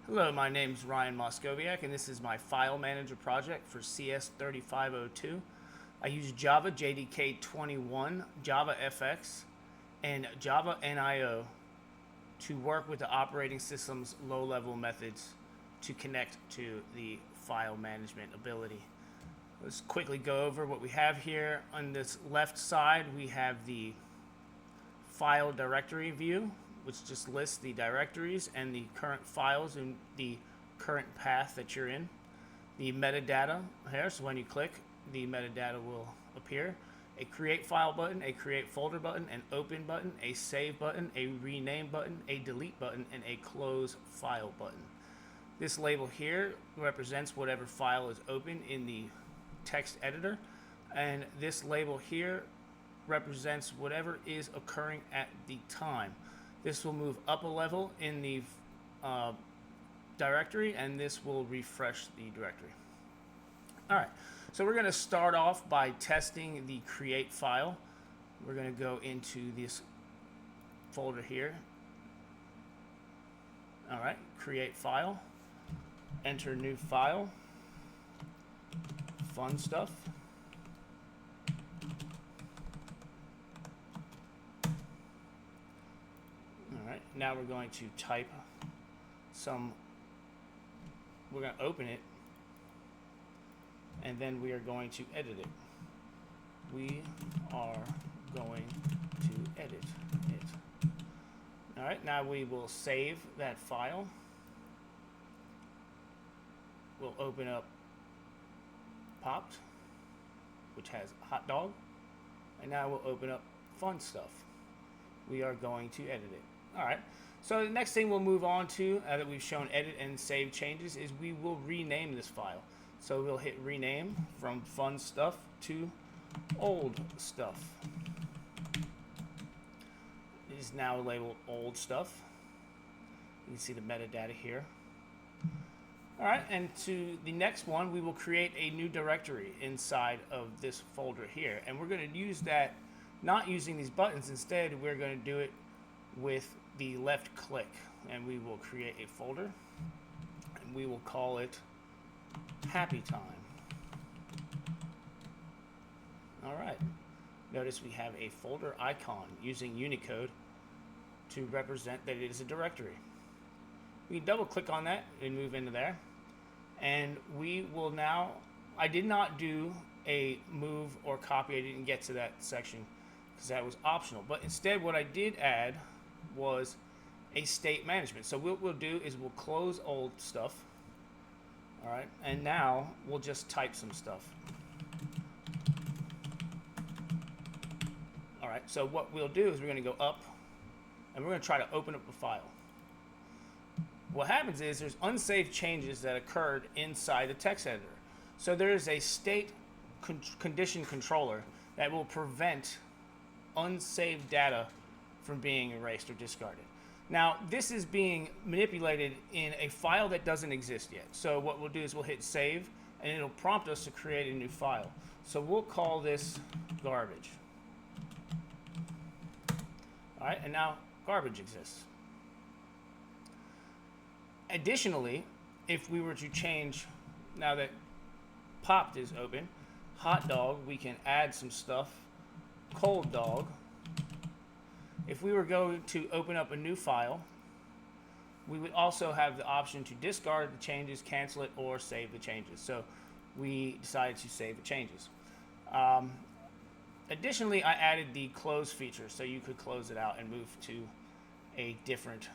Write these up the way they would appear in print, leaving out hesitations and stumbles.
Hello, my name is Ryan Moscoviak, and this is my file manager project for CS3502. I use Java JDK 21, JavaFX, and Java NIO to work with the operating system's low-level methods to connect to the file management ability. Let's quickly go over what we have here. On this left side, we have the file directory view, which just lists the directories and the current files and the current path that you're in. The metadata here, so when you click, the metadata will appear. A create file button, a create folder button, an open button, a save button, a rename button, a delete button, and a close file button. This label here represents whatever file is open in the text editor, and this label here represents whatever is occurring at the time. This will move up a level in the directory, and this will refresh the directory. All right, so we're going to start off by testing the create file. We're going to go into this folder here. All right, create file, enter new file, fun stuff. Now we're going to type we're going to open it, and then we are going to edit it. We are going to edit it. All right, now we will save that file. We'll open up popped, which has hot dog, and now we'll open up fun stuff. We are going to edit it. All right, so the next thing we'll move on to, that we've shown edit and save changes, is we will rename this file. So we'll hit rename from fun stuff to old stuff. It is now labeled old stuff. You can see the metadata here. All right, and to the next one, we will create a new directory inside of this folder here. And we're going to use that, not using these buttons. Instead, we're going to do it with the left click, and we will create a folder, and we will call it Happy Time. All right, notice we have a folder icon using Unicode to represent that it is a directory. We double click on that and move into there, and we will now, I did not do a move or copy. I didn't get to that section because that was optional, but instead what I did add was a state management. So what we'll do is we'll close old stuff. All right, and now we'll just type some stuff. All right, so what we'll do is we're going to go up, and we're going to try to open up a file. What happens is there's unsaved changes that occurred inside the text editor. So there's a state condition controller that will prevent unsaved data from being erased or discarded. Now, this is being manipulated in a file that doesn't exist yet. So what we'll do is we'll hit save, and it'll prompt us to create a new file. So we'll call this garbage. All right, and now garbage exists. Additionally, if we were to change, now that popped is open, hot dog, we can add some stuff, cold dog. If we were going to open up a new file, we would also have the option to discard the changes, cancel it, or save the changes. So we decided to save the changes. Additionally, I added the close feature, so you could close it out and move to a different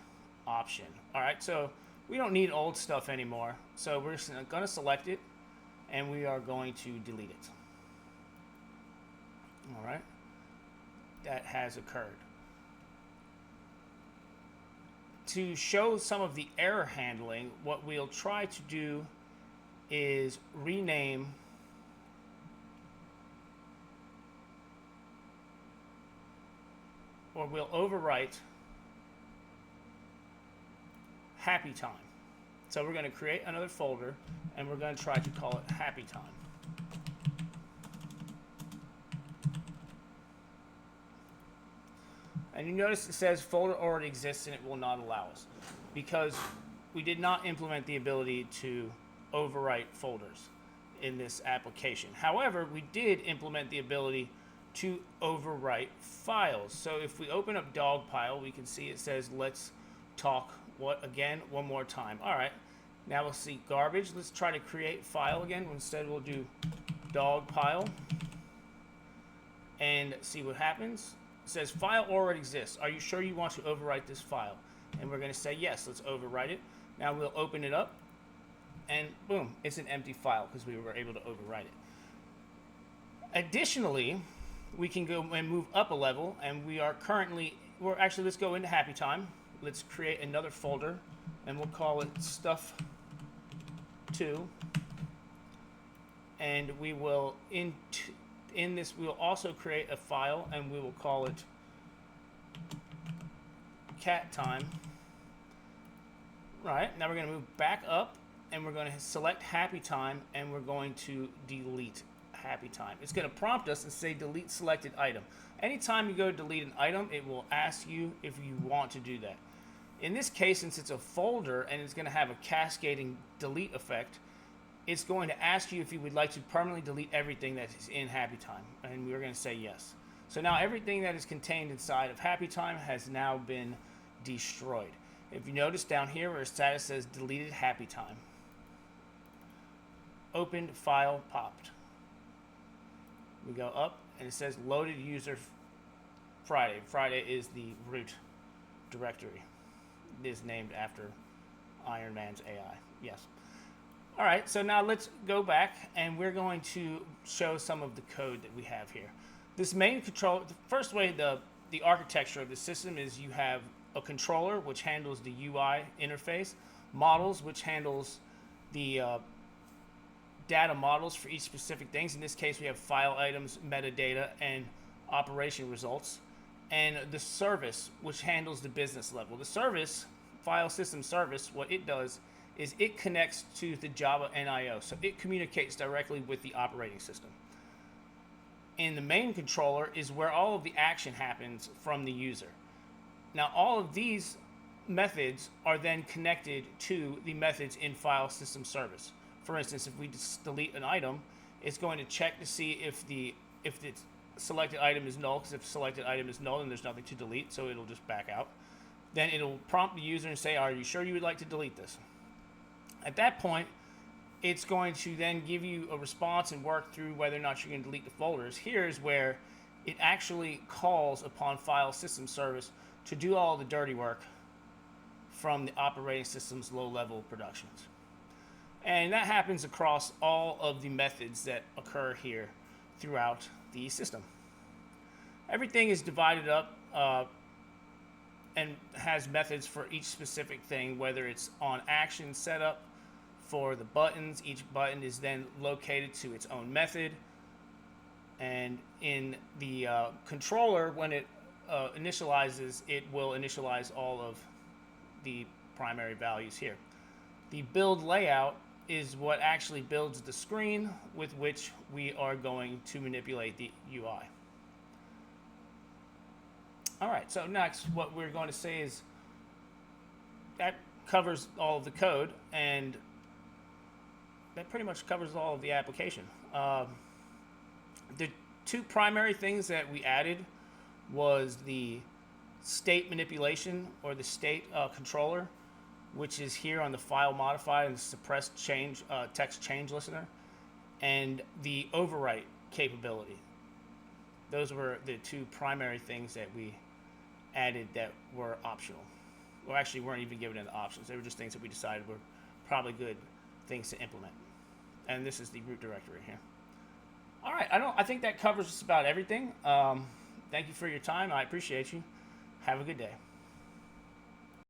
option. All right, so we don't need old stuff anymore. So we're going to select it, and we are going to delete it. All right, that has occurred. To show some of the error handling, what we'll try to do is rename or we'll overwrite Happy Time. So we're going to create another folder, and we're going to try to call it Happy Time. And you notice it says folder already exists and it will not allow us. Because we did not implement the ability to overwrite folders in this application. However, we did implement the ability to overwrite files. So if we open up Dogpile, we can see it says let's talk one more time. All right, now we'll see garbage. Let's try to create file again. Instead we'll do Dogpile and see what happens. It says file already exists. Are you sure you want to overwrite this file? And we're going to say yes, let's overwrite it. Now we'll open it up and boom, it's an empty file because we were able to overwrite it. Additionally, we can go and move up a level, and let's go into Happy Time. Let's create another folder and we'll call it stuff 2. And we will in this we'll also create a file and we will call it cat time. Right, now we're going to move back up and we're going to select Happy Time and we're going to delete Happy Time. It's going to prompt us and say delete selected item. Anytime you go to delete an item, it will ask you if you want to do that. In this case, since it's a folder and it's going to have a cascading delete effect, it's going to ask you if you would like to permanently delete everything that is in Happy Time, and we're going to say yes. So now everything that is contained inside of Happy Time has now been destroyed. If you notice down here where status says deleted Happy Time, opened file popped. We go up and it says loaded user Friday. Friday is the root directory. It is named after Iron Man's AI. Yes. All right, so now let's go back and we're going to show some of the code that we have here. This main controller, the first way the architecture of the system is you have a controller which handles the UI interface, models which handles the data models for each specific things. In this case, we have file items, metadata, and operation results, and the service which handles the business level. The service, file system service, what it does is it connects to the Java NIO, so it communicates directly with the operating system. And the main controller is where all of the action happens from the user. Now all of these methods are then connected to the methods in file system service. For instance, if we just delete an item, it's going to check to see if the selected item is null, because if selected item is null, then there's nothing to delete, so it'll just back out. Then it'll prompt the user and say, are you sure you would like to delete this? At that point, it's going to then give you a response and work through whether or not you're going to delete the folders. Here's where it actually calls upon file system service to do all the dirty work from the operating system's low-level productions. And that happens across all of the methods that occur here throughout the system. Everything is divided up and has methods for each specific thing, whether it's on action setup for the buttons. Each button is then located to its own method. And in the controller, when it initializes, it will initialize all of the primary values here. The build layout is what actually builds the screen with which we are going to manipulate the UI. All right, so next what we're going to say is that covers all of the code, and that pretty much covers all of the application. The two primary things that we added was the state manipulation, or the state controller, which is here on the file modified and suppressed change text change listener, and the overwrite capability. Those were the two primary things that we added that were optional. Well, actually weren't even given in the options. They were just things that we decided were probably good things to implement. And this is the root directory here. All right, I think that covers just about everything. Thank you for your time. I appreciate you. Have a good day.